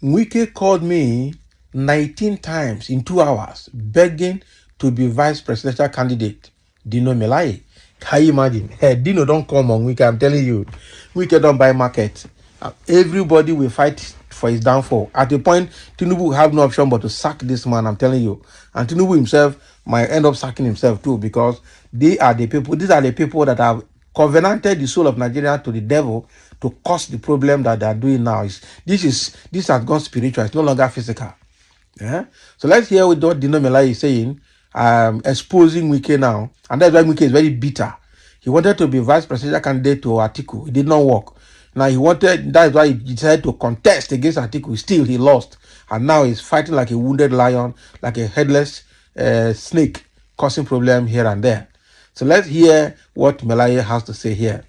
Wike called me 19 times in 2 hours, begging to be vice presidential candidate, Dino Melaye. Can you imagine? Hey, Dino don't come on Wike, I'm telling you. Wike don't buy market. Everybody will fight for his downfall. At the point, Tinubu will have no option but to sack this man, I'm telling you. And Tinubu himself might end up sacking himself too, because these are the people that have covenanted the soul of Nigeria to the devil to cause the problem that they are doing now. This has gone spiritual. It's no longer physical. Yeah. So let's hear what Dino Melaye is saying, exposing Wike now, and that's why Wike is very bitter. He wanted to be vice presidential candidate to Atiku. It did not work. Now that's why he decided to contest against Atiku. Still, he lost, and now he's fighting like a wounded lion, like a headless snake, causing problem here and there. So let's hear what Melaye has to say here.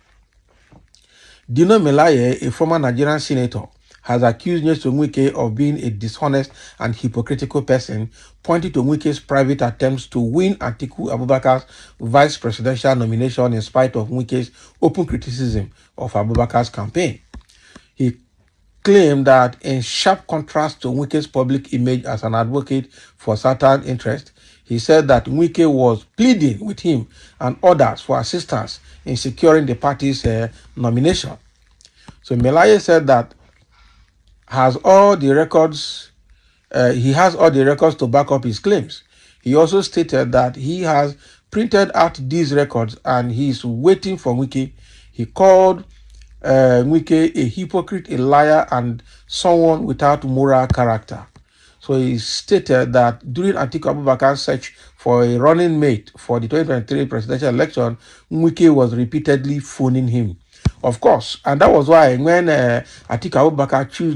Dino Melaye, a former Nigerian senator, has accused Nyesom Wike of being a dishonest and hypocritical person, pointing to Wike's private attempts to win Atiku Abubakar's vice presidential nomination in spite of Wike's open criticism of Abubakar's campaign. He claimed that, in sharp contrast to Wike's public image as an advocate for certain interests, he said that Wike was pleading with him and others for assistance in securing the party's nomination. So Melaye said that he has all the records to back up his claims. He also stated that he has printed out these records and he is waiting for Wike. He called Wike a hypocrite, a liar, and someone without moral character. So he stated that during Atiku Abubakar's search for a running mate for the 2023 presidential election, Wike was repeatedly phoning him. Of course, and that was why when Atiku Abubakar chose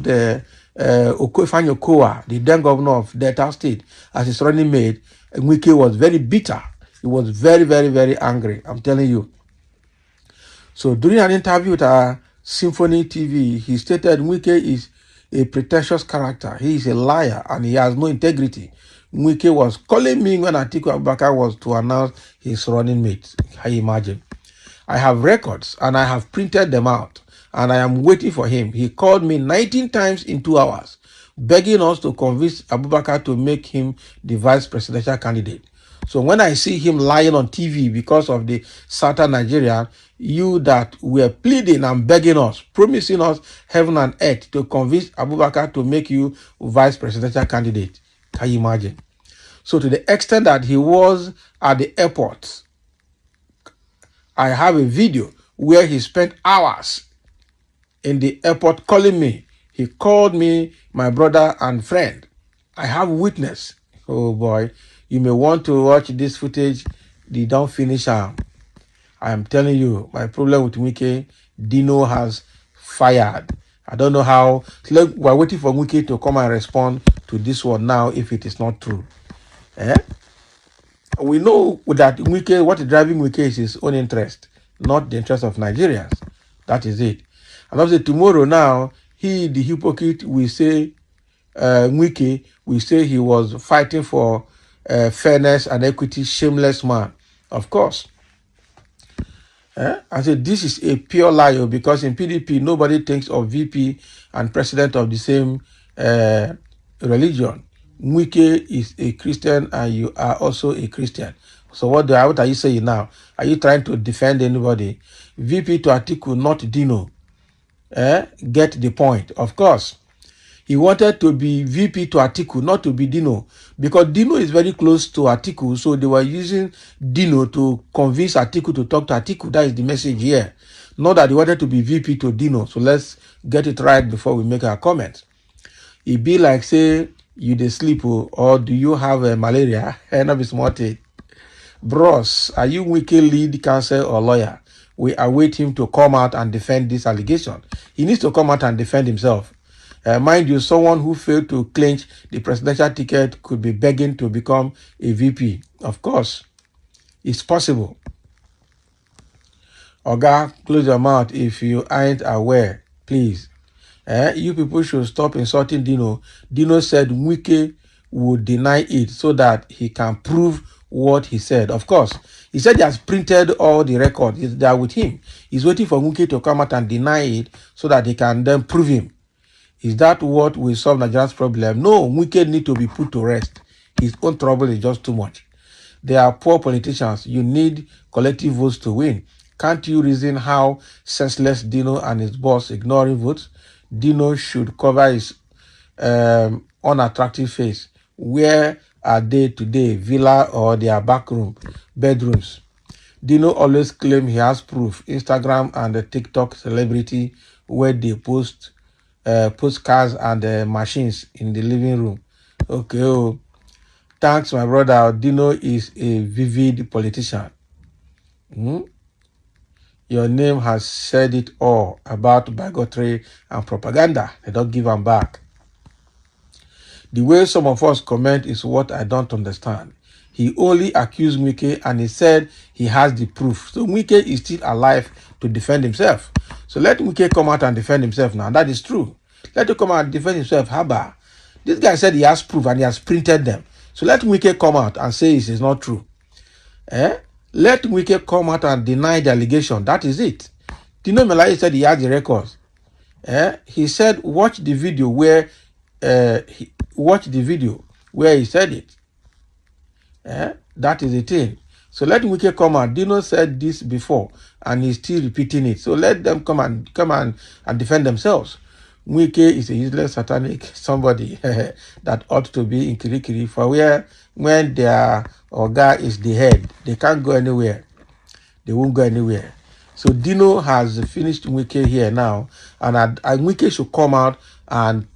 Ifeanyi Okowa, the then governor of Delta State, as his running mate, Wike was very bitter. He was very, very, very angry, I'm telling you. So during an interview with Symphony TV, he stated Wike is a pretentious character. He is a liar and he has no integrity. Wike was calling me when Atiku Abubakar was to announce his running mate. Can you imagine? I have records and I have printed them out and I am waiting for him. He called me 19 times in 2 hours, begging us to convince Abubakar to make him the vice presidential candidate. So when I see him lying on TV because of the Southern Nigeria, you that were pleading and begging us, promising us heaven and earth to convince Abubakar to make you vice presidential candidate. Can you imagine? So to the extent that he was at the airport, I have a video where he spent hours in the airport calling me. He called me my brother and friend. I have witness. Oh boy, you may want to watch this footage. They don't finish. I am telling you, my problem with Wike, Dino has fired. I don't know how. We're waiting for Wike to come and respond to this one now if it is not true. We know that Wike, what is driving Wike is his own interest, not the interest of Nigerians. That is it. And obviously tomorrow now, he, the hypocrite, will say, Wike will say he was fighting for fairness and equity, shameless man. Of course. I said this is a pure lie because in PDP, nobody thinks of VP and president of the same religion. Wike is a Christian and you are also a Christian. So what are you saying now? Are you trying to defend anybody? VP to Atiku, not Dino. Get the point. Of course, he wanted to be VP to Atiku, not to be Dino. Because Dino is very close to Atiku, so they were using Dino to convince Atiku to talk to Atiku. That is the message here. Not that he wanted to be VP to Dino. So let's get it right before we make our comments. It be like, say, you dey sleep or do you have malaria? Not be smart. Bros, are you Wike lead counsel or lawyer? We await him to come out and defend this allegation. He needs to come out and defend himself. Mind you, someone who failed to clinch the presidential ticket could be begging to become a VP. Of course, it's possible. Oga, close your mouth if you aren't aware, please. You people should stop insulting Dino. Dino said Wike would deny it so that he can prove what he said. Of course, he said he has printed all the records. They are with him. He's waiting for Wike to come out and deny it so that he can then prove him. Is that what will solve Nigeria's problem? No, Wike need to be put to rest. His own trouble is just too much. They are poor politicians. You need collective votes to win. Can't you reason how senseless Dino and his boss ignoring votes? Dino should cover his unattractive face. Where are they today? Villa or their bedrooms? Dino always claim he has proof. Instagram and the TikTok celebrity where they post cars and machines in the living room. Okay, oh, thanks, my brother. Dino is a vivid politician. Your name has said it all about bigotry and propaganda. They don't give them back. The way some of us comment is what I don't understand. He only accused Wike and he said he has the proof. So Wike is still alive to defend himself. So let Wike come out and defend himself now. That is true. Let him come out and defend himself. Haba. This guy said he has proof and he has printed them. So let Wike come out and say it is not true. Let Wike come out and deny the allegation. That is it. Dino Melaye said he has the records. He said watch the video where he said it. That is the thing. So let Wike come out. Dino said this before and he's still repeating it. So let them come and defend themselves. Wike is a useless satanic somebody that ought to be in Kirikiri for when their Oga is the head, they can't go anywhere. They won't go anywhere. So Dino has finished Wike here now, and Wike should come out and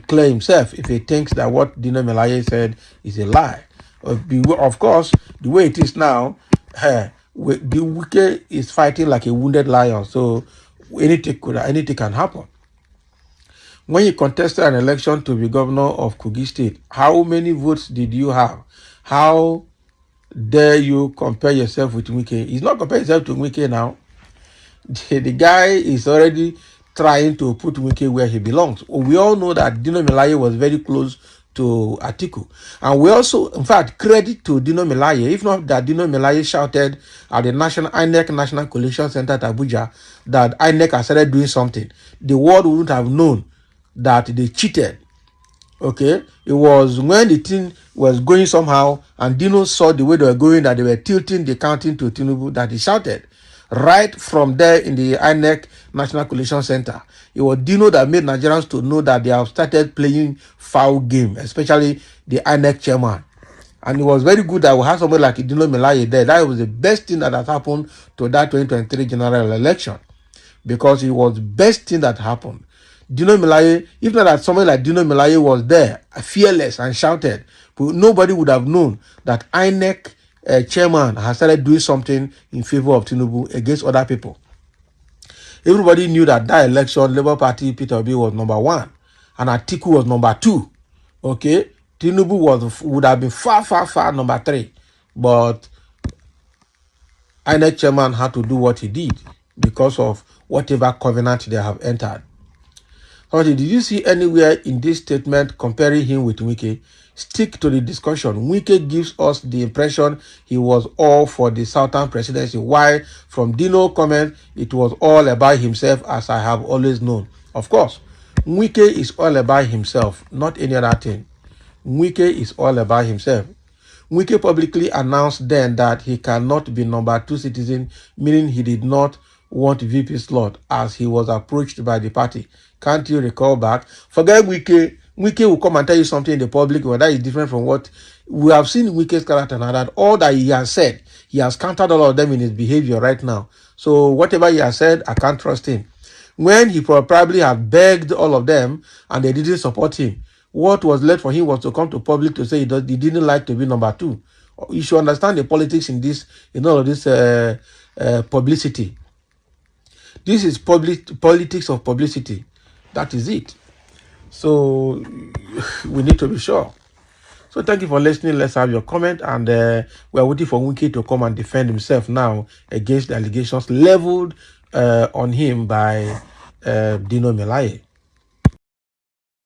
clear himself if he thinks that what Dino Melaye said is a lie. Of course, the way it is now, the Wike is fighting like a wounded lion, so anything can happen. When you contested an election to be governor of Kogi State, how many votes did you have? How dare you compare yourself with Wike? He's not comparing himself to Wike now. The guy is already trying to put Wike where he belongs. We all know that Dino Melaye was very close to Atiku. And we also, in fact, credit to Dino Melaye, if not that Dino Melaye shouted at the INEC National Coalition Center at Abuja that INEC has started doing something. The world wouldn't have known that they cheated. Okay, it was when the thing was going somehow and Dino saw the way they were going, that they were tilting the counting to Tinubu, that he shouted right from there in the INEC National Coalition Center. It was Dino that made Nigerians to know that they have started playing foul game, especially the INEC chairman. And it was very good that we had somebody like Dino Melaye there. That was the best thing that has happened to that 2023 general election, because it was the best thing that happened. Dino Melaye, if not that somebody like Dino Melaye was there, fearless and shouted, but nobody would have known that INEC chairman has started doing something in favor of Tinubu against other people. Everybody knew that election, Labour Party, Peter Obi was number 1, and Atiku was number 2. Okay, Tinubu would have been far number 3, but INEC chairman had to do what he did because of whatever covenant they have entered. Did you see anywhere in this statement comparing him with Wike? Stick to the discussion. Wike gives us the impression he was all for the Southern presidency, while from Dino comment, it was all about himself, as I have always known. Of course, Wike is all about himself, not any other thing. Wike is all about himself. Wike publicly announced then that he cannot be number 2 citizen, meaning he did not want VP slot as he was approached by the party. Can't you recall back? Forget Wike. Wike will come and tell you something in the public where that is different from what we have seen Wike's character, and that all that he has said, he has countered all of them in his behavior right now. So whatever he has said, I can't trust him. When he probably have begged all of them and they didn't support him, what was left for him was to come to public to say he didn't like to be number 2. You should understand the politics in all of this publicity. This is politics of publicity. That is it. So we need to be sure. So thank you for listening. Let's have your comment, and we are waiting for Wike to come and defend himself now against the allegations leveled on him by Dino Melaye.